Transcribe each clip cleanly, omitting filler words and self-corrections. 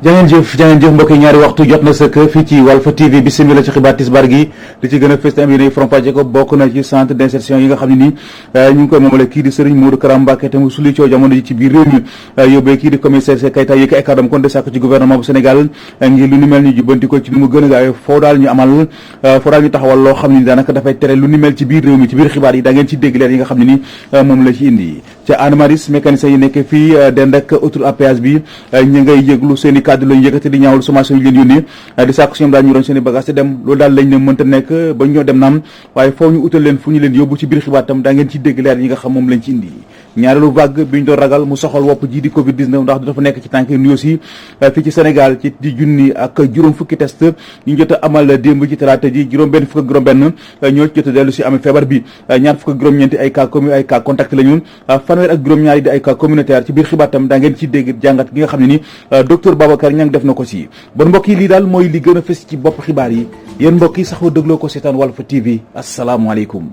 jangeen jëf mbokk yi ñaari waxtu jot na sëkk fii ci Walf TV bismillah ci xibaar tisbaar gi li ci gën a fës am yéen faram-fàcce ko bokk na ci centre d'insertion yi nga xam ne nii ñu ngi koy moomale kii di Serigne Modou Kara Mbacké te mu suli coow jamono ji ci biir réew mi yóbbee kii di commissaire Keita yëkki ay kàddam kon de sàkk ci gouvernement bu Sénégal ngir lu ni mel ñu jubbanti ko ci lu mu gën a gaawee foo daal ñu taxawal loo xam ne ni daanaka dafay tere lu ni mel ci biir réew mi ci biir xibaar yi da ngeen ci dégg leen yi nga xam ne ni moom la ci indi ca Anne Maris mécanicien yi nekk fii dend ak autoroute à péage bi ñu ngay yëglu seen i kàddu lañu yëkkati di ñaawlu sommation yi leen yónnee di sàkku si ñoom daal ñu doon seen i bagage te dem loolu daal lañ ne mënta nekk ba ñoo dem naam waaye foo ñu utal leen fu ñu leen yóbbu ci biir xibaar tam da ngeen ci dégg leer yi nga xam moom lañ ci indi ñaareelu vague bi ñu doon ragal mu soxal wopp ji di covid 19 ndax dafa nekk ci tànk nu aussi fii ci Sénégal ci di junni ak juróom fukki test ñu jot a amal démb ci talaata ji juróom benn fukk ak juróom benn ñoo ci jot a dellu si amee feebar bi ñaar fukk ak juróom-ñeenti ay cas contact la ñu fanweer ak juróom-ñaari di ay cas communautaire ci biir xibaar tam da ngeen ci dégg jàngat gi nga xam ne ni docteur Babacar Niang def na ko si bon mbokk yi lii daal mooy li gën a fës ci bopp xibaar yi yéen mbokk yi saxoo dégloo ko seetaan Walf TV asalaamaaleykum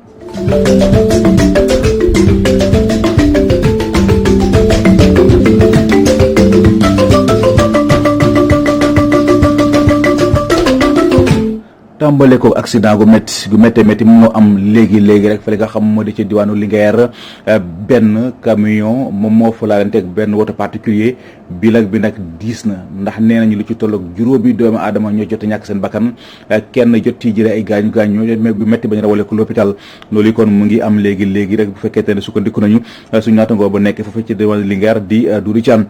tàmbale ko accident gu métti moo am léegi rek fële nga xam moo di ci diwaanu Linguère benn camion moom moo fa laalante ak benn woto particulier bi nag diis na ndax nee nañu lu ci tolloog juróomi doomu aadama ñoo jot a ñàkk seen bakkan kenn jot ci jëlee ay gaañu bu métti bañ rawale ko l'hôpital loolu kon mu ngi am léegi rek bu fekkee ne sukkandiku nañu suñu naatangoo ba nekk foofu ci diwaanu Linguère di Doudou Thiam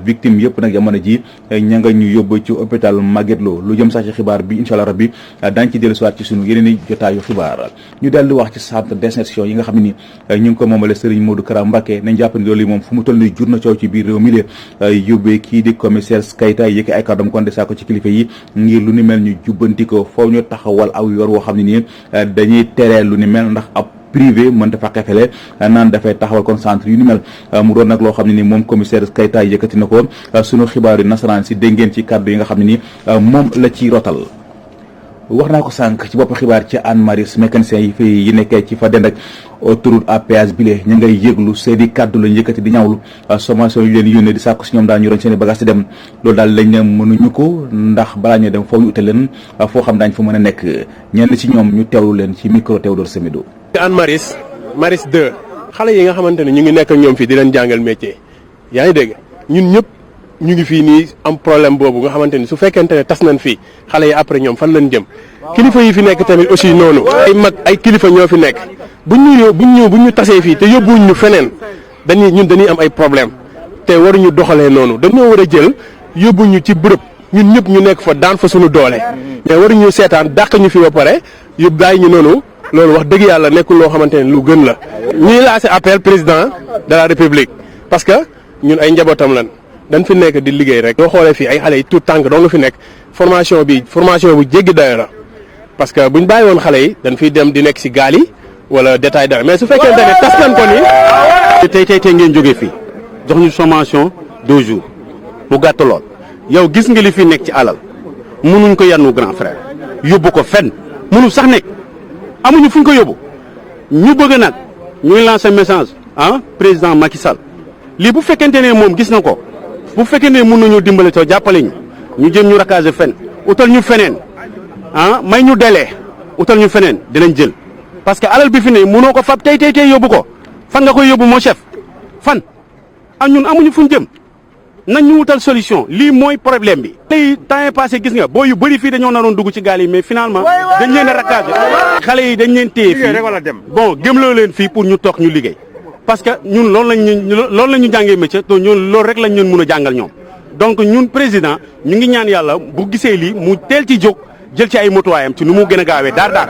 victime yëpp nag jamono ji ña nga ñu yóbbu ci hôpital Magatte Lô lu jëm sax ci xibaar bi incha allah rabbi daañu ci dellu siwaat ci sunu yeneen i jotaayu xibaar ñu dellu wax ci centre d'insertion yi nga xam ne ni ñu ngi ko moomale Serigne Modou Kara Mbacké nañ jàpp ni loolu moom fu mu toll ni jur na coow ci biir réew mi yóbbee kii di commissaire Keita yëkki ay kàddoom kon de saako ci kilifa yi ngir lu ni mel ñu jubbanti ko foofu ñu taxawal aw yoon woo xam ne nii dañuy teree lu ni mel ndax ab privé mën dafa xefele naan dafay taxawal kon centre yu ni mel mu doon nag loo xam ne ni moom commissaire Keita yëkkati na ko sunu xibaaru nasaraan si dégg ngeen ci kàddu yi nga xam ne ni moom la ci rotal wax naa ko sànq ci bopp xibaar ci Anne Maris mécanicien yi fii yi nekkee ci fa dend ak autoroute à péage bi ñu ngay yëglu seeni kàddu lañ yëkkati di ñaawlu sommation yu leen yónnee di sàkku si ñoom daal ñu roñ seen i bagage di dem loolu daal lañ ne mënuñu ko ndax balaa ñoo dem foo ñu utal leen foo xam daañ fa mën a nekk ñenn ci ñoom ñu teewlu leen ci micro Théodore Semedo. Anne Maris 2 xale yi nga xamante ne ñu ngi nekk ak ñoom fii di leen jàngal métier yaa ngi dégg ñun ñëpp ñu ngi fii nii am problème boobu nga xamante ni su fekkente ne tas nañ fii xale yi après ñoom fan lañ jëm kilifa yi fi nekk tamit aussi noonu ay mag ay kilifa ñoo fi nekk buñ ñu tasee fii te yóbbuwuñ ñu feneen dañuy am ay problème te waruñu doxalee noonu dañoo war a jël yóbbuñu ci bërëb ñun ñëpp ñu nekk fa daan fa suñu doole mais waruñu seetaan dàq ñu fi ba pare yóbbu bàyyi ñu noonu loolu wax dëgg yàlla nekkul loo xamante ne lu gën la. ñuy lancé appel président de la république parce que ñun ay njabootam lan dañ fi nekk di liggéey rek. boo xoolee fii ay xale yi tout tànk doo nga fi nekk formation bu jéggi dayo la parce que buñ bàyyi woon xale yi dañ fiy dem di nekk si gaal yi wala détail dara mais su fekkee ne tas nañ ko nii. tey ngeen jógee fii jox ñu sommation 2 jours mu gàtt lool yow gis nga li fi nekk ci alal mënuñ ko yannu grand frère yóbbu ko fenn mënu sax nekk amuñu fuñ ko yóbbu ñu bëgg nag ñuy lancer message président Macky Sall lii bu fekkente ne moom gis na ko. bu fekkee ne mën nañoo dimbale soo jàppale ñu jëm ñu rakaase fen utal ñu feneen may ñu delee utal ñu feneen dinañ jël parce que alal bi fi ne mënoo ko fab tey yóbbu ko fan nga koy yóbbu moo chef fan ñun amuñu fuñ jëm nañ ñu wutal solution lii mooy problème bi. tey temps est passé gis nga boo yu bëri fii dañoo naroon dugg ci gaal yi mais finalement dañ leen a rakaase xale yi dañ leen téye fii bon gëmloo leen fii pour ñu toog ñu liggéey. parce que ñun loolu la ñu jàngee métier te ñun loolu rek lañ ñun mun a jàngal ñoom donc ñun président ñu ngi ñaan yàlla bu gisee lii mu teel ci jóg jël ci ay motuwaayam ci nu mu gën a gaawee daar.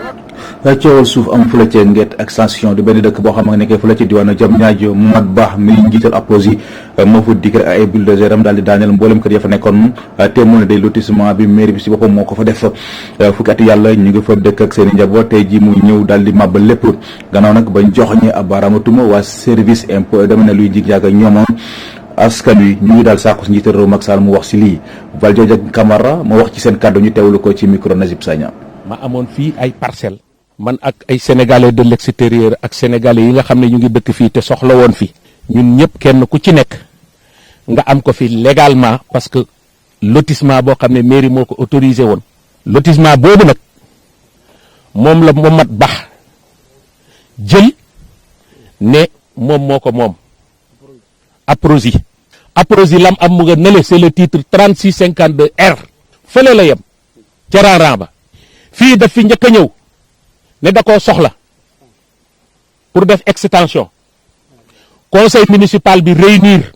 coowal suuf am fële ca Nguet extension di benn dëkk boo xam ne nekkee fële ci diwaanu Diamniadio Momat Ba mi njiital APROSI moo fa dikk ay bulldozer am daal di daaneel mboolem kër ya fa nekkoon te mu ne day lotissement bi mairie bi si boppam moo ko fa def fukki at yàlla ñu ngi fa dëkk ak seen i njaboot tey ji mu ñëw daal di màbbal lépp gannaaw nag bañ jox ñi ab baaraamatuma waa service impôt domaine luy jig yàgg ñoomoon askan wi ñu ngi daal saako si njiital réew Macky Sall mu wax si lii Valdiodio Camara moo wax ci seen kàddu ñu teewlu ko ci micro Nazib Sagna. ma amoon fii ay parcelles man ak ay sénégalais de l'extérieur ak sénégalais yi nga xam ne ñu ngi dëkk fii te soxla woon fi ñun ñëpp kenn ku ci nekk nga am ko fi légalement parce que lotissement boo xam ne mairie moo ko autorisé woon. lotissement boobu nag moom la Momat Ba jël ne moom moo ko moom. Aprosi lam am mu nga nële c'est le titre 3652 R fële la yem ca rang ba fii daf fi njëkk a ñëw ne da koo soxla pour def extension conseil municipal bi réunir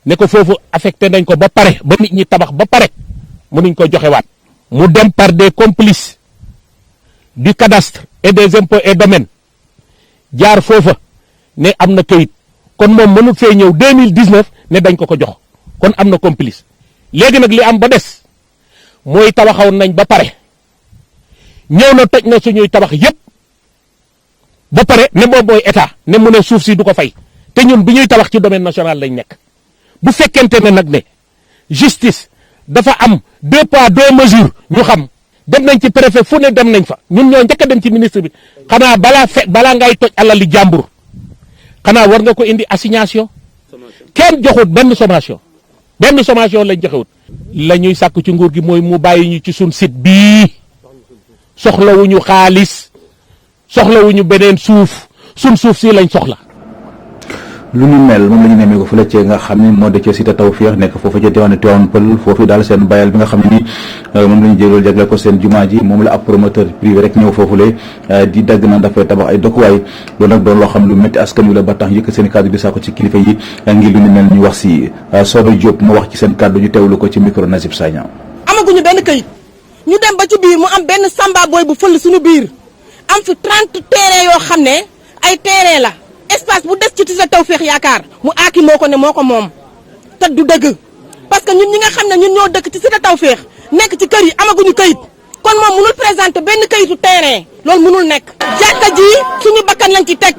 ne ko foofu affecté nañ ko ba pare ba nit ñi tabax ba pare mënuñ ko joxewaat mu dem par des complices du cadastre et des impôts et domaines jaar foofa ne am na kayit kon moom mënut fee ñëw 2019 ne dañ ko jox kon am na complice léegi nag li am ba des mooy tabaxaw nañ ba pare ñëw na toj na suñuy tabax yépp ba pare ne moom mooy état ne mu ne suuf si du ko fay te ñun bi ñuy tabax ci domaine national lañ nekk bu fekkente ne nag ne justice dafa am 2 poids 2 mesures ñu xam dem nañ ci préfet fu ne dem nañ fa ñun ñoo njëkk a dem ci ministre bi xanaa balaa ngay toj alal li jàmbur xanaa war nga ko indi assignation kenn joxut benn sommation lañ joxewut la ñuy sàkk ci nguur gi mooy mu bàyyi ñu ci sun site bii soxlawuñu xaalis soxlawuñu beneen suuf sun suuf si lañ soxla. lu ñu mel moom la ñu nemee ko fële ci nga xam ne moo de ca cité Tawfekh nekk foofu ca diwaanu Tivaouane Peulh foofu daal seen bayal bi nga xam ne ni moom la ñu jëlool jagle ko seen jumaa ji moom la ab promoteur privé rek ñëw foofule di dagg na dafay tabax ay dëkkuwaay loolu nag doon loo xam lu métti askan wi la ba tax yëkk seen kàddu di saako ci kilifa yi ngir lu ñu mel ñu wax si Sodo Diop mu wax ci seen kàddu ñu teewlu ko ci micro Nazib Sagna. amaguñu benn këyit ñu dem ba ci biir mu am benn samba boy bu fël suñu biir am fi 30 terrain yoo xam ne ay terrain la espace bu des ci cité Tawfekh yaakaar mu aaki moo ko ne moo ko moom te du dëgg parce que ñun ñi nga xam ne ñun ñoo dëkk ci cité Tawfekh nekk ci kër yi amaguñu këyit kon moom mënul présenter benn këyitu terrain loolu mënul nekk. jàkka ji suñu bakkan lañ ci teg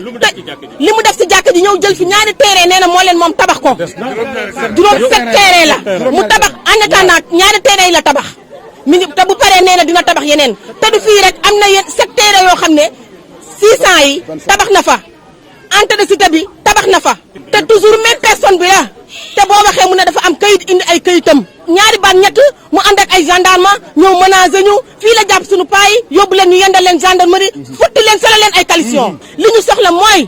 li mu def ci jàkka ji ñëw jël fi ñaari terrain nee na moo leen moom tabax ko juróom 7 terrain la mu tabax en attendant ñaari terrain yi la tabax mi ngi te bu paree nee na dina tabax yeneen te du fii rek am na 7 terrain yoo xam ne 600 yi tabax na fa. entrée de cité bi tabax na fa te toujours même personne bi la te boo waxee mu ne dafa am kayit indi ay kayitam ñaari baat ñett mu ànd ak ay gendarme ñëw menacer ñu fii la jàpp suñu paa yi yóbbu leen ñu yendal leen gendarmerie futti leen sala leen ay talition li ñu soxla mooy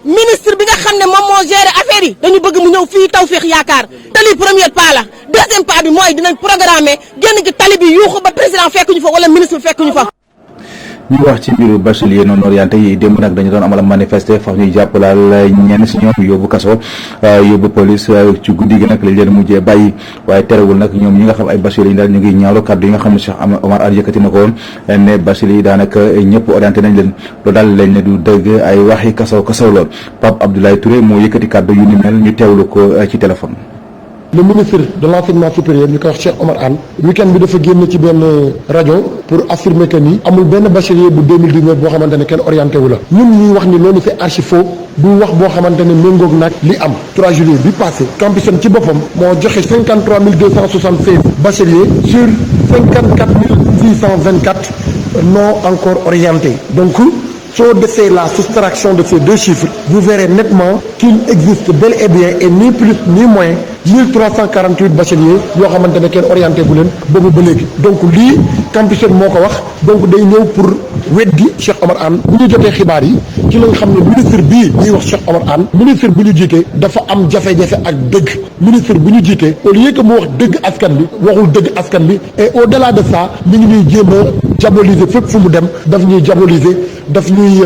ministre bi nga xam ne moom moo gérer affaire yi dañu bëgg mu ñëw fii Tawfekh yaakaar te lii premier pas la deuxième pas bi mooy dinañ programmer génn gi tali bi yuuxu ba président fekkuñu fa wala ministre fekkuñu fa. ñu wax ci mbiru bachelier non orienté yi démb nag dañu doon amal manifester fa ñuy jàppalaal ñenn si ñoom yóbbu kaso yóbbu police ci guddi gi nag lañ leen mujjee bàyyi waaye terewul nag ñoom ñi nga xam ay bachelier yi daal ñu ngi ñaawlu kàddu yi nga xam ne Cheikh Omar Anne yëkkati na ko woon ne bachelier yi daanaka ñëpp orienté nañ leen loolu daal lañ ne du dëgg ay waxi kasaw lool Pape Abdoulaye Touré moo yëkkati kàddu yu ni mel ñu teewlu ko ci téléphone. le ministre de l'enseignement supérieur ñu koy wax Cheikh Omar Anne week-end bi dafa génn ci benn rajo pour affirmer que ni amul benn bachelier bu 2019 boo xamante ne kenn orienté wu la ñun ñuy wax ni loolu c'est archi faux du wax boo xamante ne méngoog nag li am 3 juillet bi passé Campusen ci boppam moo joxe 53 276 bacheliers sur 54 624 non encore orientés donc soo defee la soustraction de ces deux chiffres vous verrez nettement qu'il existe bel et bien et ni plus ni moins 1348 bacheliers yoo xamante ne kenn orienté bu leen boobu ba léegi donc lii Campusen moo ko wax donc day ñëw pour weddi Cheikh Omar Anne bu ñu jotee xibaar yi ci lañ xam ne ministre bii ñuy wax Cheikh Omar Anne ministre bu ñu jiite dafa am jafe-jafe ak dëgg ministre bu ñu jiite au lieu que mu wax dëgg askan bi waxul dëgg askan bi et au delà de ça mi ngi ñuy jéem a diaboliser fépp fu mu dem daf ñuy diaboliser daf ñuy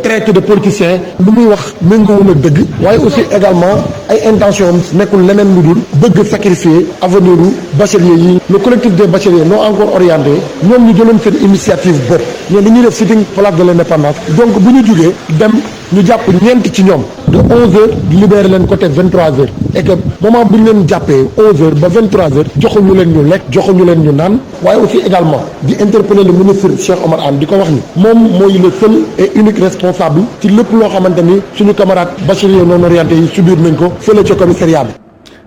traité de politicien lu muy wax méngoowul ak dëgg waaye aussi également ay intention nekkul leneen lu dul bëgg sacrifier avenir u bacheliers yi le collectif des bacheliers non encore orientés ñoom ñu jëloon seen initiative bopp mais li ñuy def sitting place de l'indépendance donc bu ñu jugee dem ñu jàpp ñeent ci ñoom de 11h libéré leen côté 23h et que moment bu ñu leen jàppee 11h ba 23h joxuñu leen ñu lekk joxuñu leen ñu naan waaye aussi également di interpeller le ministre Cheikh Omar Anne di ko wax ni moom mooy le seul et unique responsable ci lépp loo xamante ni suñu camarade bachelier non orienté yi subir nañ ko fële ca commissariat bi.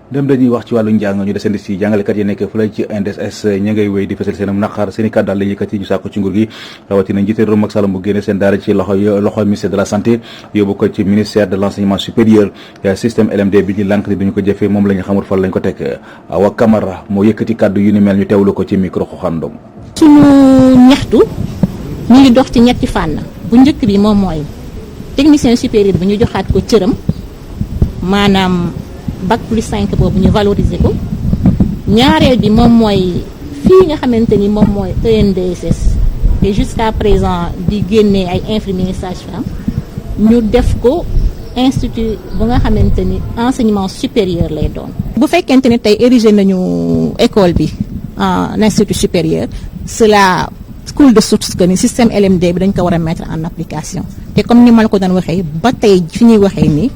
dem dañuy wax ci wàllu njàng ñu desandi si jàngalekat yi nekk fële ci INDSS ña ngay wéy di fesal seen naqar seen i kàddu daal la yëkkati ñu sàkku ci nguur gi rawatina njiite réew Macky Sall mu génne seen daara ci loxo ministère de la santé yóbbu ko ci ministère de l'enseignement supérieur système LMD bi ñu lànk ni duñu ko jëfee moom la ñu xamul fan lañ ko teg Awa Camara moo yëkkati kàddu yu ni mel ñu teewlu ko ci micro xoxandom. suñu ñaxtu ñu ngi dox ci ñetti fànn bu njëkk bi moom mooy technicien supérieur bi ñu joxaat ko cëram maanaam bac plus 5 boobu ñu valoriser ko ñaareel bi moom mooy fii nga xamante ni moom mooy ENDSS te jusqu'à présent di génnee ay infirmiers sages-femmes ñu def ko institut bu nga xamante ni enseignement supérieur lay doon. bu fekkente ni tey érigé nañu école bi en institut supérieur cela coule de source que ni système LMD bi dañ ko war a mettre en application te comme ni ma la ko doon waxee ba tey fi ñuy waxee ni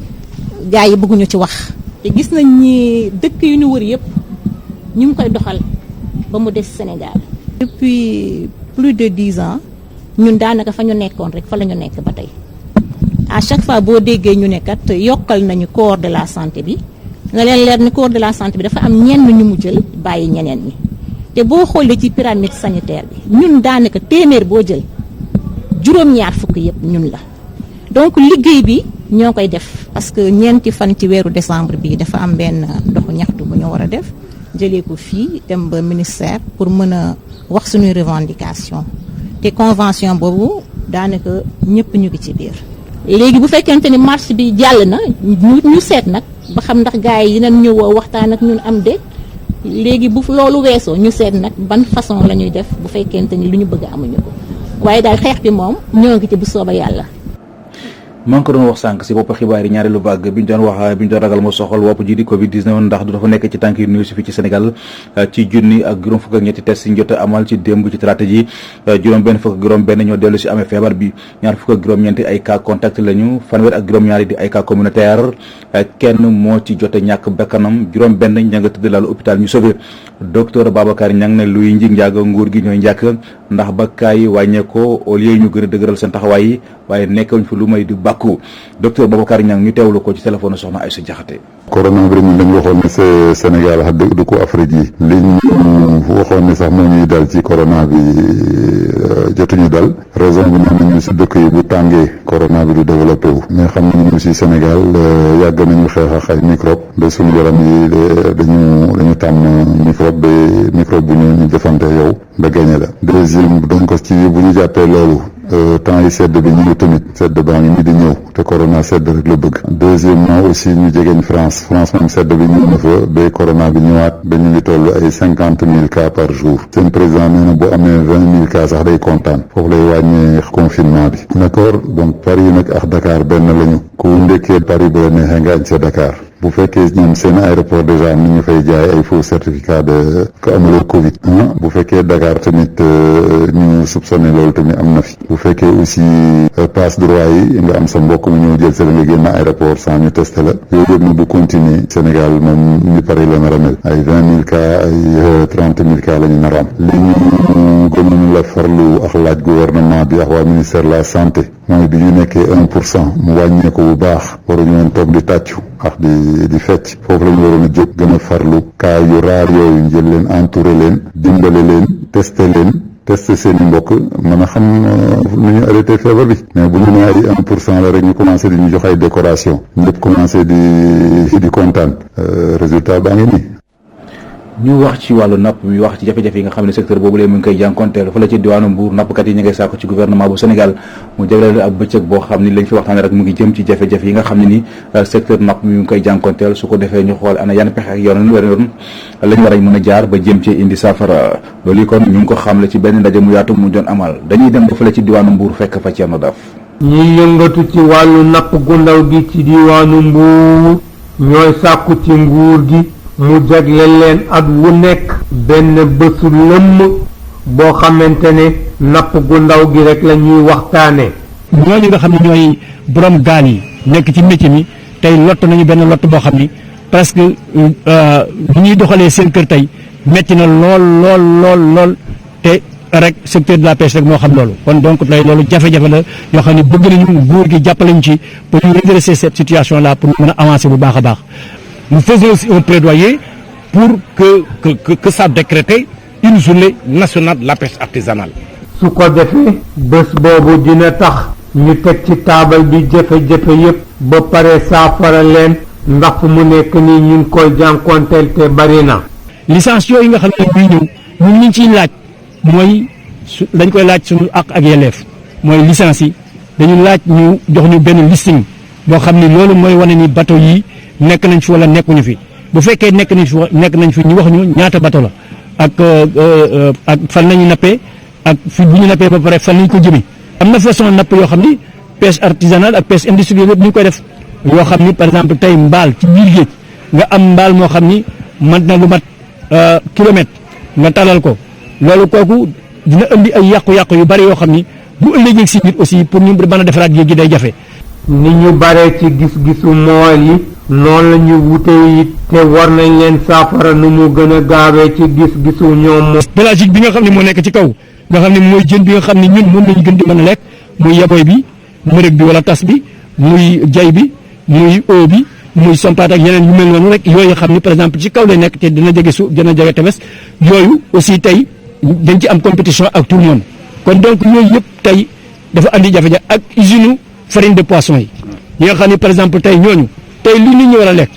gars yi bëgguñu ci wax. te gis nañ ni dëkk yu ñu wër yëpp ñu ngi koy doxal ba mu des Sénégal. depuis plus de 10 ans ñun daanaka fa ñu nekkoon rek fa la ñu nekk ba tey à chaque fois boo déggee ñu ne kat yokkal nañu corps de la santé bi nga leen leer ni corps de la santé bi dafa am ñenn ñu mu jël bàyyi ñeneen ñi te boo xoolee ci pyramide sanitaire bi ñun daanaka téeméer boo jël juróom-ñaar fukk yëpp ñun la donc liggéey bi. ñoo koy def parce que ñeenti fan ci weeru décembre bi dafa am benn doxu ñaxtu bu ñu war a def jëlee ko fii dem ba ministère pour mën a wax suñuy revendication te convention boobu daanaka ñëpp ñu ngi ci biir. léegi bu fekkente ni marche bi jàll na ñu seet nag ba xam ndax gars yi dinañ ñëw waxtaan ak ñun am déet léegi bu loolu weesoo ñu seet nag ban façon la ñuy def bu fekkente ni lu ñu bëgg amuñu ko waaye daal xeex bi moom ñoo ngi ci bu sooba yàlla. maa ngi ko doon wax sànq si bopp xibaar yi ñaareelu vague bi ñu doon ragal moo soxal wopp ji di Covid 19 ndax du dafa nekk ci tànk yu nuyu si fii ci Sénégal ci junni ak juróom fukk ak ñetti test yi ñu jot a amal ci démb ci talaata ji juróom benn fukk ak juróom benn ñoo dellu si amee feebar bi ñaar fukk ak juróom ñeenti ay cas contact lañu fanweer ak juróom ñaari di ay cas communautaire kenn moo ci jot a ñàkk bakkanam juróom benn ña nga tëdd lalu hôpital ñu sauvé docteur Babacar Niang ne luy njig njaaga nguur gi ñooy njàkk ndax ba cas yi wàññeekoo au lieu ñu gën a dëgëral seen taxawaay yi waaye nekkawuñ fi lu may di bàkku docteur Babacar Niang ñu teewlu ko ci téléphone soxna Aïssa Diakhaté. coronavirus mi lañ waxoon ne c'est Sénégal wax dëgg du ko Afrique yi li ñu waxoon ne sax moo ñuy dal ci corona bi jotuñu dal raison bi nee nañu si dëkk yi bu tàngee corona bi du développé wu mais xam nañu aussi Sénégal yàgg nañu xeex ak ay microbe ba suñu yaram yi dañu tàmm microbe ba microbe bu ñu jëfante yow ba gagné la deuxième donc ci bu ñu jàppee loolu temps yi sedd bi ñëw tamit sedd baa ngi nii di ñëw te corona sedd rek la bëgg deuxièmement aussi ñu jegeñ France moom sedd bi ñëw na fa ba corona bi ñëwaat ba ñu ngi toll ay 50,000 cas par jour seen président nee na boo amee 20,000 cas sax day kontaan foofu lay wàññee confinement bi d'accord donc Paris nag ak Dakar benn lañu ku ndekkee Paris bu la neexee nga añ sa Dakar bu fekkee ñoom seen aéroport déjà ni ñu fay jaay ay faux certificat de que amuloo Covid bu fekkee Dakar tamit ñu soupçonné loolu tamit am na fi bu fekkee aussi passe droit yi nga am sa mbokk mu ñëw jël sa nga génn aéroport sans ñu testé la yooyu yëpp na bu continuer Sénégal moom ñu pare la nar a mel ay 20,000 cas ay 30,000 cas la ñu nar a am li ñu gënoon la farlu ak laaj gouvernement bi ak waa ministère de la santé mooy bi ñu nekkee 1% mu wàññee ko bu baax waruñu woon toog di tàccu ak di fecc foofu la ñu waroon a jóg gën a farlu cas yu raar yooyu njël leen entouré leen dimbale leen testé seen i mbokk mën a xam nu ñu arrêté feebar bi mais bu ñu nee ay 1% la rek ñu commencé di ñu jox ay décoration ñëpp commencé di kontaan résultat baa ngi nii. ñu wax ci wàllu napp mi wax ci jafe-jafe yi nga xam ne secteur boobu léegi mu ngi koy jànkonteel fa la ci diwaanu Mbuur nappkat yi ñu ngay saako ci gouvernement bu Sénégal mu jagleel ab bëccëg boo xam ni lañ fi waxtaane rek mu ngi jëm ci jafe-jafe yi nga xam ne ni secteur napp mi ngi koy jànkonteel su ko defee ñu xool ana yan pexe ak yoon lañ war a mën a jaar ba jëm ci indi saafara loolu kon ñu ngi ko xamle ci benn ndaje mu yaatu mu doon amal dañuy dem ba fa la ci diwaanu Mbuur fekk fa Thierno Daf ñi yëngatu ci wàllu napp gu ndaw gi ci diwaanu Mbuur ñooy sàkku ci nguur gi mu jagleel leen at wu nekk benn bésu lëmm boo xamante ne napp gu ndaw gi rek la ñuy waxtaane ñooñu nga xam ne ñooy borom gaal yi nekk ci métier mi tey lott nañu benn lott boo xam ni presque bu ñuy doxalee seen kër tey metti na lool te rek secteur de la pêche rek moo xam loolu kon donc tey loolu jafe-jafe la yoo xam ne bëgg nañu nguur gi jàppale ñu ci pour ñu redresser cette situation là pour ñu mën a avancer bu baax a baax nous faisons aussi un plaidoyer pour que ça décrète une journée nationale de la pêche artisanale. su ko defee bés boobu dina tax ñu teg ci taabal bi jafe-jafe yépp ba pare saafara leen ndax fu mu nekk nii ñu ngi koy jànkonteel te bari na. licence yooyu nga xam ne muy ñëw ñun liñ ciy laaj mooy dañ koy laaj suñu ak yelleef mooy licence yi dañu laaj ñu jox ñu benn listing boo xam ni loolu mooy wane ni bateau yi nekk nañ fi wala nekkuñu fi bu fekkee nekk nañ fi ñu wax ñu ñaata bateau la ak fan lañu nappee ak fi bu ñu nappee ba pare fan lañ ko jëmee. am na façon napp yoo xam ni pêche artisanale ak pêche industrielle yëpp ñu ngi koy def yoo xam ni par exemple tey mbaal ci biir géej nga am mbaal moo xam ni mat na lu mat kilomètre nga talal ko loolu kooku dina indi ay yàqu-yàqu yu bari yoo xam ni bu ëllëgee si biir aussi pour ñu mën a defaraat géej gi day jafe. ni ñu bare ci gis-gisu mool yi noonu la ñu wute yi te war nañ leen saafara nu mu gën a gaawee ci gis-gisu ñoom. pélagique bi nga xam ne moo nekk ci kaw nga xam ne mooy jën bi nga xam ne ñun moom lañu gën di mën a lekk muy yaboy bi mërëg bi wala tas bi muy jay bi muy oo bi muy sompaat ak yeneen yu mel noonu rek yooyu xam ni par exemple ci kaw lay nekk te dina jege suuf dina jege tefes yooyu aussi tey dañ ci am compétition ak tout le monde kon donc yooyu yëpp tey dafa andi jafe-jafe ak usine farine de poisson yi nga xam ni par exemple tey ñooñu tey li nit ñi war a lekk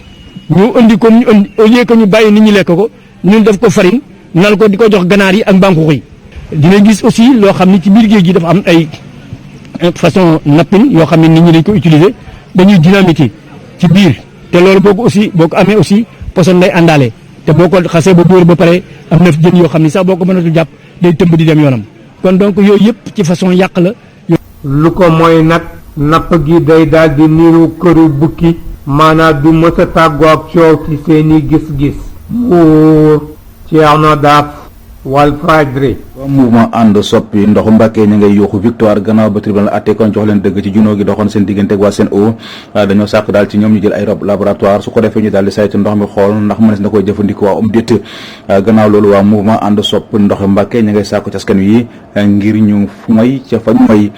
ñu indi ko ñu indi au lieu que ñu bàyyi nit ñi lekk ko ñun def ko farine nal ko di ko jox ganaar yi ak mbanqux yi dina gis aussi loo xam ni ci biir géej gi dafa am ay façon nappin yoo xam ne nit ñi dañ ko utiliser dañuy dynamiter ci biir te loolu boo ko amee aussi poson day àndaale te boo ko xasee ba dóor ba pare am na jën yoo xam ni sax boo ko mënatul jàpp day tëmb di dem yoonam kon donc yooyu yëpp ci façon yàq la. lu ko mooy nag napp gi day daal di niru këru bukki maanaam du mës a tàggoo ak coow ci seeni gis-gis. Mbuur Thierno Daaf Walfadjri. waa mouvement ànd soppi ndoxu Mbàkke ñu ngay yuuxu victoire gannaaw ba tribunal atte kon jox leen dëgg ci junoo gi doxoon seen diggante ak waa Sen'Eau dañoo sàkk daal ci ñoom ñu jël ay laboratoire su ko defee ñu daal di saytu ndox mi xool ndax mënees na koy jëfandikoo waa déet gannaaw loolu waa mouvement ànd soppi ndoxu Mbàkke ñu ngay sàkku ci askan wi ngir ñu mooy ca fa ñu mooy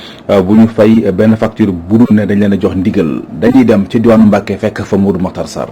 bu ñu fay benn facture bu dul ne dañ leen a jox ndigal dañuy dem ci diwaanu Mbàkke fekk fa Modou Mokhtar Sarr.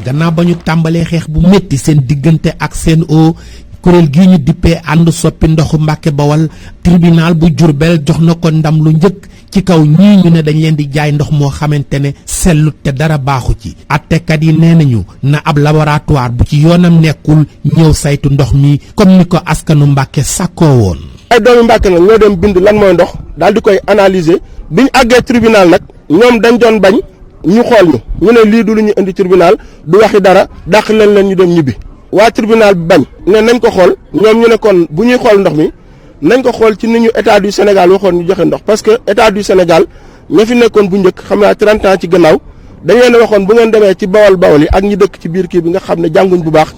gannaaw ba ñu tàmbalee xeex bu métti seen diggante ak Sen'Eau kuréel gii ñu dippee ànd soppi ndoxu Mbàkke Bawal tribunal bu Jurbel jox na ko ndam lu njëkk ci kaw ñii ñu ne dañ leen di jaay ndox moo xamante ne sellut te dara baaxu ci attekat yi nee nañu na ab laboratoire bu ci yoonam nekkul ñëw saytu ndox mi comme ni ko askanu Mbàkke sàkkoo woon. ay doomi Mbàkke nag ñoo dem bind lan mooy ndox daal di koy analyser bi ñu àggee tribunal nag ñoom dañ doon bañ ñu xool ñu ne lii du lu ñu indi tribunal du waxi dara dàq leen ñu dem ñibbi. waa tribunal bi bañ ne nañ ko xool ñoom ñu ne kon bu ñuy xool ndox mi nañ ko xool ci ni ñu état du Sénégal waxoon ñu joxe ndox parce que état du Sénégal ña fi nekkoon bu njëkk xam naa 30 ans ci gannaaw dañ leen waxoon bu ngeen demee ci bawal yi ak ñi dëkk ci biir kii bi nga xam ne jànguñ bu baax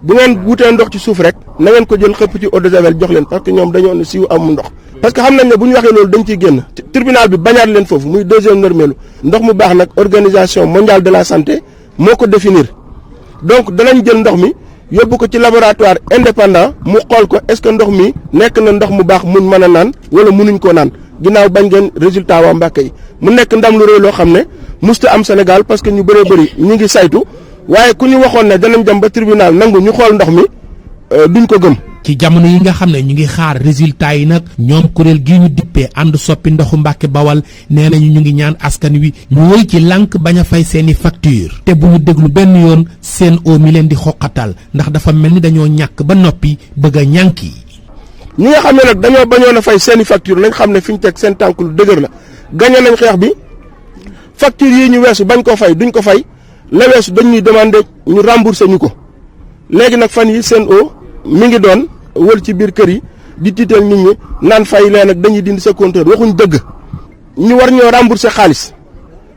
bu ngeen wutee ndox ci suuf rek na ngeen ko jël xëpp ci eau de javel jox leen parce que ñoom dañoo ne siiw amul ndox parce que xam nañ ne bu ñu waxee loolu dañ ciy génn tribunal bi bañaat leen foofu muy deuxième normelu ndox mu baax nag organisation mondiale de la santé moo ko définir donc danañ jël ndox mi yóbbu ko ci laboratoire indépendant mu xool ko est-ce que ndox mi nekk na ndox mu baax mun mën a naan wala munuñ koo naan ginnaaw bañ ngeen résultat waa Mbàkke yi mu nekk ndam lu rëy loo xam ne musta am Sénégal parce que ñu bëree bëri ñu ngi saytu waaye ku ñu waxoon ne danañ dem ba tribunal nangu ñu xool ndox mi duñ ko gëm. ci jamono yi nga xam ne ñu ngi xaar résultat yi nag ñoom kuréel gii ñu dippee ànd soppi ndoxu Mbàkke Bawal nee nañu ñu ngi ñaan askan wi ñu wëy ci lànk bañ a fay seeni facture te bu ñu déglu benn yoon Sen'Eau mi leen di xoqatal ndax dafa mel ni dañoo ñàkk ba noppi bëgg a ñànki. ñi nga xam ne nag dañoo bañoon a fay seeni facture nañ xam ne fi ñu teg seen tànk lu dëgër la gañe nañ xeex bi facture yii ñu weesu bañ ko fay duñ ko fay la weesu dañ ñuy demander ñu rembourser ñu ko léegi nag fan yi Sen'Eau mi ngi doon wël ci biir kër yi di tiital nit ñi naan fay leen ak dañuy dindi sa compteur waxuñ dëgg ñu war ñoo rembourser xaalis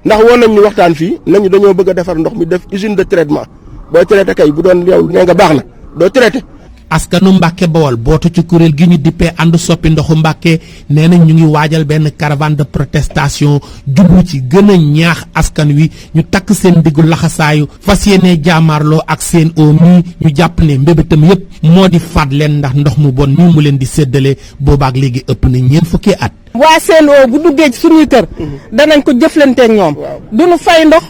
ndax woon nañ ñu waxtaan fii nañu dañoo bëgg a defar ndox mi def usine de traitement booy traité kay bu doon yow nee nga baax na doo traité. askanu Mbàkke Bawol bootu ci kuréel gi ñu dippee ànd soppi ndoxu Mbàkke nee nañ ñu ngi waajal benn caravane de protestation jublu ci gën a ñaax askan wi ñu takk seen diggu laxasaayu fas yéene jaamaarloo ak Sen'Eau mi ñu jàpp ne mbébétam yépp moo di faat leen ndax ndox mu bon nii mu leen di séddale boobaak léegi ëpp na ñeent fukki at. waa Sen'Eau bu duggee ci suñuy kër danañ ko jëflanteeg ñoom duñu fay ndox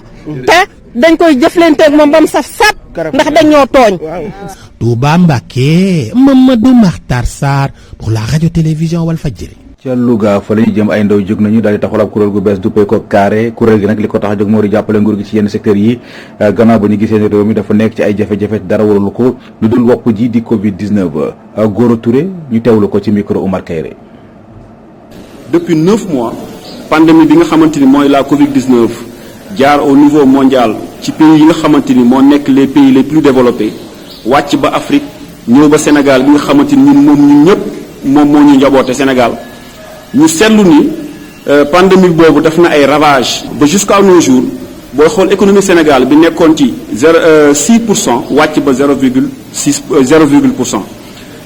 te dañ koy jëflanteeg moom ba mu saf sap ndax dañ ñoo tooñ. Touba Mbacké Mamadou Makhtar Sarr pour la radio-télévision Walfadjri. ca Louga fa la ñu jëm ay ndaw jóg nañu daal di taxawal ab kuréel gu bees duppee ko carré kuréel gi nag li ko tax a jóg moo di jàppale nguur gi ci yenn secteurs yi gannaaw ba ñu gisee ne réew mi dafa nekk ci ay jafe-jafe dara waralu ko lu dul wopp ji di Covid 19 Gora Touré ñu teewlu ko ci micro Oumar Kayre. Depuis 9 mois pandémie bi nga xamante ni mooy la Covid 19 jaar au niveau mondial ci pays yi nga xamante ni moo nekk les pays les plus développés wàcc ba Afrique ñëw ba Sénégal bi nga xamante ni ñun ñëpp moom moo ñu njaboote Sénégal. ñu seetlu ni pandémie boobu def na ay ravages ba jusqu'à nos jours booy xool économie Sénégal bi nekkoon ci 6% wàcc ba 0,6%.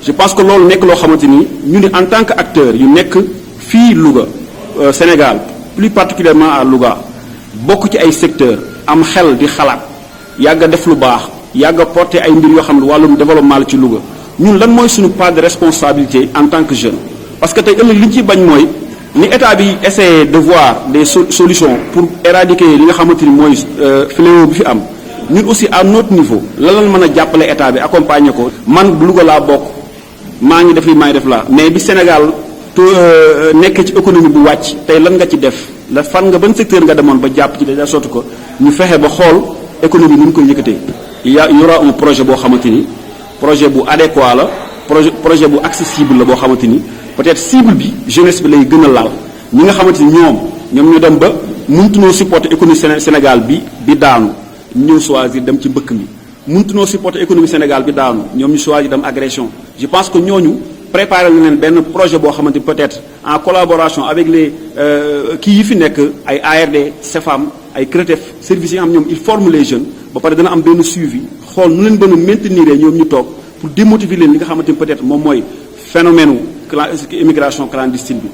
je pense que loolu nekk loo xamante ni ñu ni en tant que acteur yu nekk fii Louga Sénégal plus particulièrement à Louga bokk ci ay secteurs am xel di xalaat yàgg a def lu baax yàgg a porter ay mbir yoo xam ne wàllum développement la ci Louga ñun lan mooy suñu part de responsabilité en tant que jeune. parce que tey ëllëg li ñu ciy bañ mooy ni état bi essayer de voir des solutions pour éradiquer li nga xamante ni mooy fléau bi fi am ñun aussi à notre niveau lan lañ mën a jàppale état bi accompagner ko. man Louga laa bokk maa ngi def li maa ngi def laa mais bi Sénégal nekkee ci économie bu wàcc tey lan nga ci def la fan nga ban secteur nga demoon ba jàpp ci déjà sotti ko ñu fexe ba xool économie ni ñu koy yëkkatee. y aura un projet boo xamante ni projet bu adéquat la projet bu accessible la boo xamante ni. peut-être cible bi jeunesse bi lay gën a laal ñi nga xamante ni ñoom ñu dem ba mënutunoo supporter économie Sénégal bi daanu ñëw choisir dem ci mbëkk mi mënutunoo supporter économie Sénégal bi daanu ñoom ñu choisir dem agression. je pense que ñooñu préparer na leen benn projet boo xamante ni peut-être en collaboration avec les kii yi fi nekk ay ARD CEFAM ay CRETEF services yi nga xam ñoom ils forment les jeunes ba pare dana am benn suivi xool nu leen gën a maintenir ñoom ñu toog pour démotiver leen li nga xamante ni peut-être moom mooy phénomène immigration clandestine bi.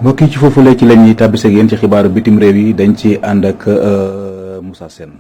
mbokk yi ci foofu la ci la ñuy tàbbise ak yéen ci xibaaru bitim réew yi dañ ci ànd ak Moussa Sène.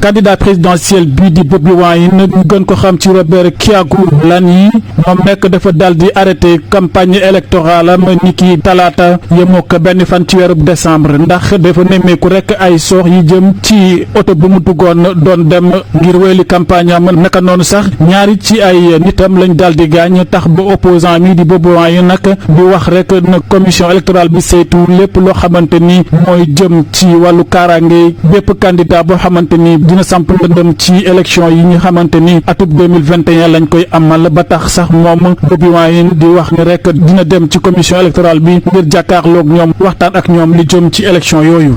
candidat présidentiel bii di Bobi Wine ñu gën ko xam ci Robert Kyagulanyi moom nekk dafa daal di arrêté campagne électorale am niki talaata yemoo ko benn fan ci weeru décembre ndax dafa nemmeeku rek ay soox yi jëm ci oto bu mu duggoon doon dem ngir wéyali campagne am naka noonu sax ñaari ci ay nitam lañ daal di gaañ tax ba opposant mi di Bobi Wine nag di wax rek na commission électorale bi saytu lépp loo xamante ni mooy jëm ci wàllu kaaraange bépp candidat boo xamante ni dina samp ndëndëm ci élection yi nga xamante ni atub 2021 lañ koy amal ba tax sax moom Bobi Wine di wax ni rek dina dem ci commission électorale bi ngir jàkkaarloog ñoom waxtaan ak ñoom li jëm ci élection yooyu.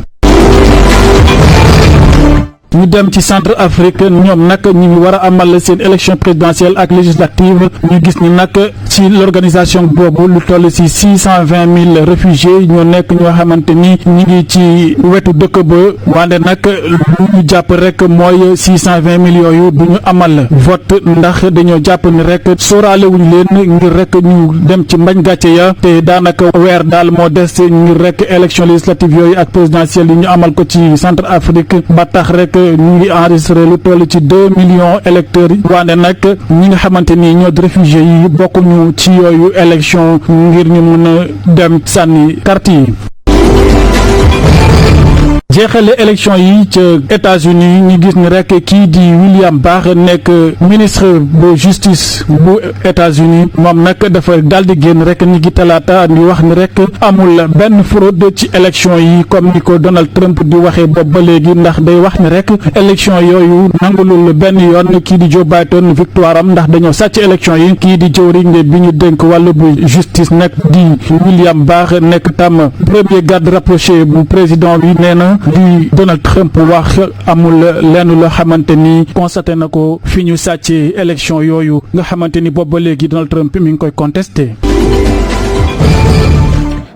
ñu dem ci centre Afrique ñoom nag ñu ngi war a amal seen élection présidentielle ak législative ñu gis ni nag ci l'organisation boobu lu toll ci 620 000 réfugiés ñoo nekk ñoo xamante ni ñu ngi ci wetu dëkk ba wante nag lu ñu jàpp rek mooy 620 000 yooyu du ñu amal vote ndax dañoo jàpp ni rek sóoraale wuñ leen ngir rek ñu dem ci mbañ gàcce ya te daanaka weer daal moo des ngir rek élection législative yooyu ak présidentielle yi ñu amal ko ci centre Afrique ba tax rek ñu ngi enregistré lu toll ci 2 millions électeurs yi waane nag ñi nga xamante ni ñoo di réfugiés yi bokkuñu ci yooyu élection ngir ñu mën a dem sànni carte yi. jeexale élection yi ca États-Unis ñu gis ni rek kii di William Barr nekk ministre bu justice bu États-Unis moom nag dafa daal di génn rek ni gi talaata di wax ni rek amul benn fraude ci élection yi comme ni ko Donald Trump di waxee boobu ba léegi ndax day wax ni rek élection yooyu nangulul benn yoon kii di Joe Biden victoire am ndax dañoo sàcc élection yi kii di jëwriñ bi ñu dénk wàllu bu justice nag di William Barr nekk tam premier garde rapproché bu président bi nee na li Donald Trump wax amul lenn loo xamante ni constaté na ko fi ñu sàccee élection yooyu nga xamante ni boobu ba léegi Donald Trump mi ngi koy contesté.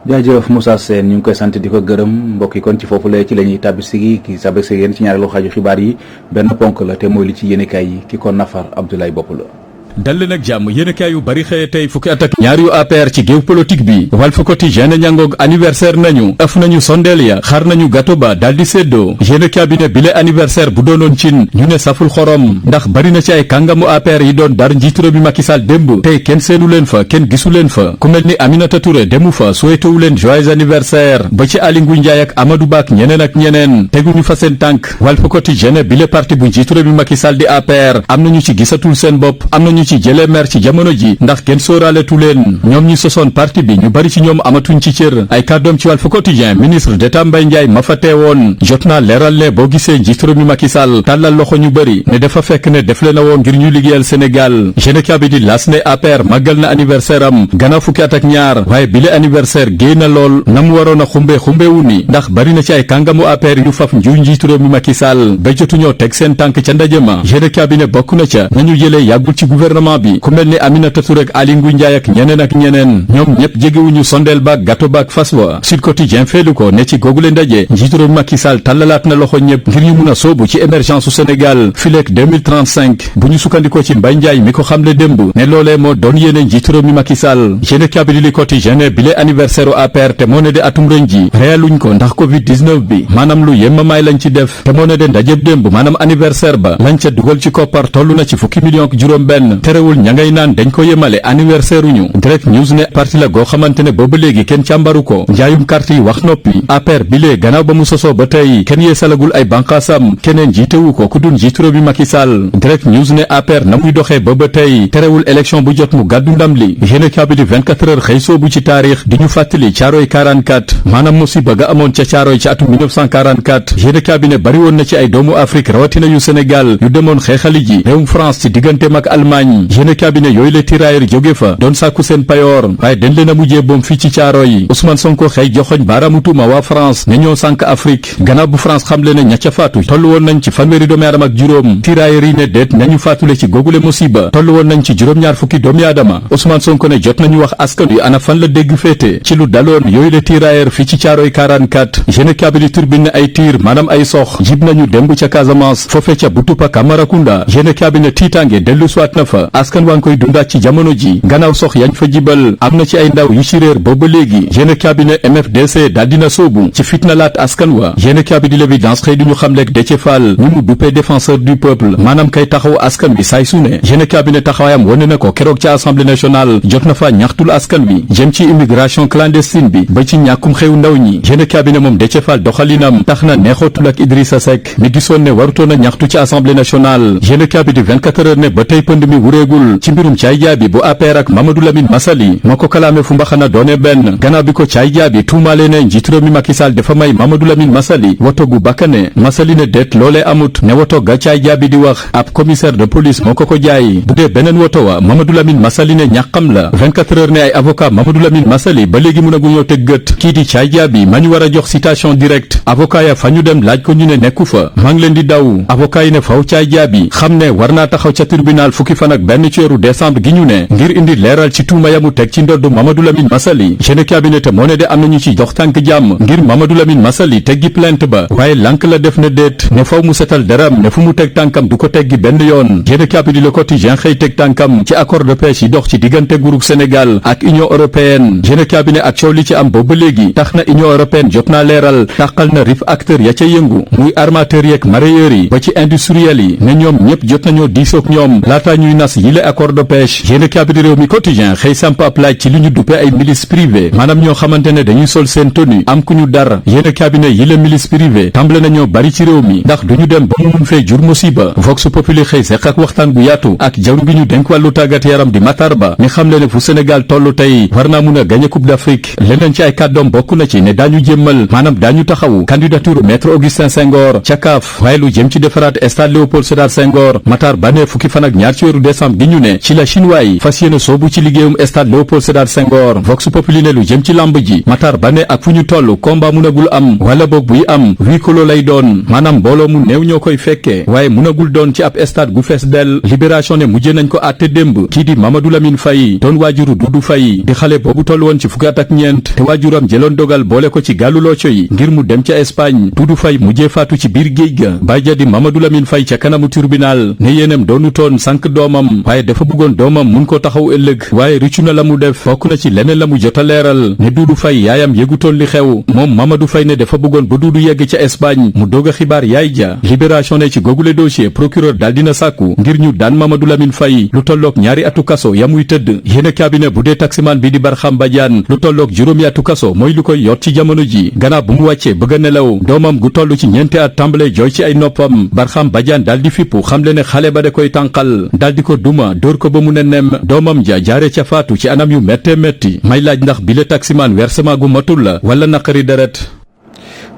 jaajëf Moussa Sène ñu ngi koy sant di ko gërëm mbokk yi kon ci foofu la ci la ñuy tàbbi sigi ki sabe yéen ci ñaareelu xaaju xibaar yi benn ponk la te mooy li ci yéenekaay yi ki ko nafar Abdoulaye Bopp la. dal leen ak jàmm yéenekaay yu bari xëye tey fukki at ak ñaar yu APR ci géew politique bi Walf Quotidien ñangoog anniversaire nañu ëf nañu sondeel ya xar nañu gâteau ba daldi séddoo yéenekaay bi ne bile anniversaire bu doonoon cin ñu ne saful xorom ndax bari na ci ay kàngamu APR yi doon dar njiitu réew mi Macky Sall démb tey kenn seenu leen fa kenn gisu leen fa ku mel ni Aminata Touré demu fa souhaité wu leen joyeux anniversaire ba ci Aly Ngouille Ndiaye ak Amadou Ba ak ñeneen ak ñeneen teguñu fa seen tànk Walf Quotidien bile parti bu njiitu réew mi Macky Sall di APR am nañu ci gisatul seen bopp am nañu ci jëlee mer ci jamono ji ndax kenn sóoraaletu leen ñoom ñi sosoon parti bi ñu bari ci ñoom amatuñ ci cër ay kàddoom ci Walf Quotidien ministre d'État Mbaye Ndiaye ma fa teewoon jot naa leeral ne boo gisee njiitu réew mi Macky Sall tàllal loxo ñu bari ne dafa fekk ne def leen a woo ngir ñu liggéeyal Sénégal généka bi di las ne APR màggal na anniversaire am gannaaw fukki at ak ñaar waaye bile anniversaire géey na lool na mu waroon a xumbeewu ni ndax bari na ci ay kàngamu APR yu faf njuy njiitu réew mi Macky Sall ba jotuñoo teg seen tànk ca ndaje ma généka bi ne bokk na ca nañu jëlee yàggul ci gouvernement bi ku mel ni Aminata Touré ak Aly Ngouille Ndiaye ak ñeneen ñoom ñëpp jegewuñu sondeel baak gâteau baak fas wa Sud Quotidien feelu ko ne ci googule ndaje njiitu réew mi Macky Sall tàllalaat na loxo ñëpp ngir ñu mun a soobu ci émergence su Sénégal fileek 2035 bu ñu sukkandikoo ci Mbaye Ndiaye mi ko xamle démb ne loolee moo doon yéene njiitu réew mi Macky Sall yéene kabidi li Quotidien ne bile anniversaire u APR te moo ne de atum ren ji réyaluñ ko ndax Covid-19 bi maanaam lu yemmamaay lañ ci def te moo ne de ndajeb démb maanaam anniversaire ba lañ ca dugal ci koppar toll na ci fukki million ak juróom benn terewul ña ngay naan dañ ko yemale anniversaire uñu Direct News ne parti la goo xamante ne booba léegi kenn càmbaru ko njaayum carte yi wax noppi APR bile gannaaw ba mu sosoo ba tey kenn yeesalagul ay banqaasam keneen jiitewu ko ku dul njiitu réew mi Macky Sall Direct News ne APR na muy doxee ba tey terewul élection bu jot mu gàddu ndam li yéene kabidi 24 heures xëy soobu ci taarix di ñu fàttali Caaroy 44 maanaam musiba ga amoon ca Caaroy ci atum 1944 yéene kabine bari woon na ci ay doomu Afrique rawatina yu Sénégal yu demoon xeexali ji réewum France ci digganteem ak Allemagne yéene kabine yooyu la tirailleur jóge fa doon sàkku seen payoor waaye dañ leen a mujjee boom fii ci Caaroy Ousmane Sonko xëy joxoñ baaraamu tuuma waa France ne ñoo sànk Afrique gannaaw bu France xamle ne ña ca faatu toll woon nañ ci fanweeri doomi aadama ak juróom tirailleur yi ne déet nañu faatule ci googule musiba toll woon nañ ci juróom-ñaar fukki doomi aadama Ousmane Sonko ne jot nañu wax askan wi ana fan la dégg féete ci lu daloon yooyu la tirailleur fii ci Caaroy 44 yéene kabidi turbine ay tiir maanaam ay sox jib nañu démb ca Casamance foofe ca Butupa Camaracounda yéene kabine tiitange dellu suwaat na fa askan waa ngi koy dundaat ci jamono ji gannaaw sox yañ fa jibal am na ci ay ndaw yu ci réer booba léegi yéene kabine MFDC daal dina soobu ci fitnalaat askan wa yéene kabidi l'évidence xëy duñu xam leeg Déthié Fall ñu mu duppee défenseur du peuple maanaam kay taxaw askan wi saay su ne yéene kabine taxawaayam wane na ko keroog ca assemblée nationale jot na fa ñaxtul askan wi jëm ci immigration clandestine bi ba ci ñàkkum xew ndaw ñi yéene kabine moom Déthié Fall doxalinam tax na neexootul ak Idrissa Seck mi gisoon ne warutoon a ñaxtu ci assemblée nationale yéene kabidi 24 heures ne ba tey pënd mi wureegul ci mbirum caay jaabi bu APR ak Mamadou Lamine Massaly moo ko kalaame fu mbaxana doone benn gannaaw bi ko caay jaabi tuumaale ne njiitu réew mi Macky Sall dafa may Mamadou Lamine Massaly woto gu bakkane Massaly ne déet loolee amut ne woto ga caay jaabi di wax ab commissaire de police moo ko jaay bu dee beneen woto wa Mamadou Lamine Massaly ne ñàqam la 24 heures ne ay avocat Mamadou Lamine Massaly ba léegi mun a guñoo teg gët kii di caay jaabi ma ñu war a jox citation directe avocat ya fa ñu dem laaj ko ñu ne nekku fa maa ngi leen di daw avocat yi ne faw caay jaabi xam ne war naa taxaw ca tribunal fukki fan ak benn ci weeru décembre gi ñu ne ngir indi leeral ci tuuma yamu teg ci ndodd Mamadou Lamine Massaly géne cabinet moo ne de am nañu ci jox tànk jàmm ngir Mamadou Lamine Massaly teggi plainte ba waaye lank la def na déet ne faw mu setal deram ne fu mu teg tànkam du ko teggi benn yoon géne cabinet Le Quotidien xëy teg tànkam ci accord de pêche yi dox ci diggante nguurug Sénégal ak Union européenne géne cabinet ak coow li ci am boobu ba léegi tax na Union européenne jot naa leeral tàqal na rif acteur ya ca yëngu muy armateur yeeg mareyeur yi ba ci industriel yi ne ñoom ñëpp jot nañoo diisoog ñoom laataa ñuy nas yile accord de pêche géne cabinet réew mi quotidien xëy samp ab laaj ci li ñu duppe ay milice privé maanaam ñoo xamante ne dañuy sol seen tenue am ku ñu dar yéene cabinet yile milice privé tàmbale nañoo bari ci réew mi ndax duñu dem ba mu mun fee jur musiba vox populi xëy seq ak waxtaan bu yaatu ak jawru gi ñu denk wàllu tàggat yaram di Matar Ba mi xam le ne fu Sénégal tollu tey war naa mun a gagné coupe d'Afrique leneen ci ay kàddoom bokk na ci ne daañu jëmmal maanaam daañu taxawu candidature maître Augustin Senghor ca CAF waaye lu jëm ci defaraat stade Léopold Sédar Senghor Matar Ba ne fukki fan ak ñaar ci weeru décembre gi ñu ne ci la chinois yi fas yéene soobu ci liggéeyum stade Léopold Sédar Senghor vox populi ne lu jëm ci lamb ji Matar Ba ne ak fu ñu toll combat munagul am wala boog buy am huis clos lay doon maanaam mbooloo mu néew ñoo koy fekkee waaye munagul doon ci ab stade gu fees del libération ne mujjee nañ ko àtte démb kii di Mamadou Lamine Faye doon waajuru Doudou Faye di xale boobu toll woon ci fukki at ak ñeent te waajuram jëloon dogal boole ko ci gàllu looco yi ngir mu dem ca Espagne Doudou Faye mujjee faatu ci biir géej ga bàyja di Mamadou Lamine Faye ca kanamu tribunal ne yéenam doonu toon sànq doomam doomam waaye dafa bëggoon doomam mun ko taxaw ëllëg waaye rëccu na la mu def bokk na ci leneen la mu jot a leeral ne Doudou Faye yaayam yëgutoon li xew moom Mamadou Faye ne dafa bëggoon ba Doudou yegg ca Espagne mu doog a xibaar yaay ja Libération ne ci googule dossier procureur daal dina sàkku ngir ñu daan Mamadou Lamine Faye lu tolloog ñaari atu kaso yamuy tëdd yéen a cabinet bu dee taximan bi di Barxam Badiane lu tolloog juróomi atu kaso mooy lu koy yot ci jamono ji gannaaw bu mu wàccee bëgg a nelaw doomam gu toll ci ñeenti at tàmbale jooy ci ay noppam Barxam Badiane daal di fippu xamle ne xale ba da koy tànqal daal di ko duma dóor ko ba mu ne nem doomam ja jaare ca faatu ci anam yu méttee métti may laaj ndax bile taximan versement gu matul la wala naqari deret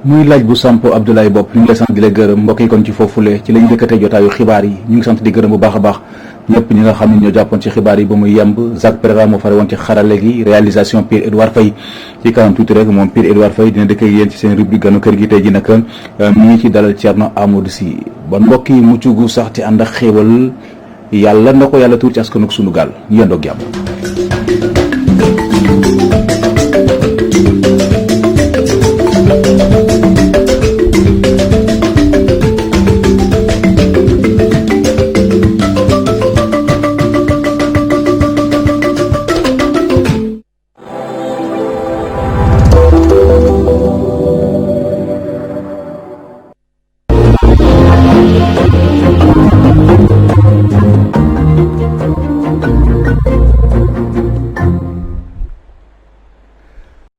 muy laaj bu samp Abdoulaye Bopp ñu ngi lay sant di la gërëm mbokk yi kon ci foofule ci lañu dëkkatee jotaayu xibaar yi ñu ngi sant di gërëm bu baax a baax ñëpp ñi nga xam ne ñoo jàppoon ci xibaar yi ba muy yemb Jacques Pereira moo fare woon ci xarale gi réalisation Pierre Edouard Faye ci kanam tuuti rek moom Pierre Edouard Faye dina dëkk ak yéen ci seen rubrique ganu kër gi tey ji nag mi ngi ci dalal Thierno Amadou Sy bon mbokk yi mucc gu sax ci ànd ak xéewal yàlla na ko yàlla tuur ci askan ak sunu gaal ñu yendoog jàmm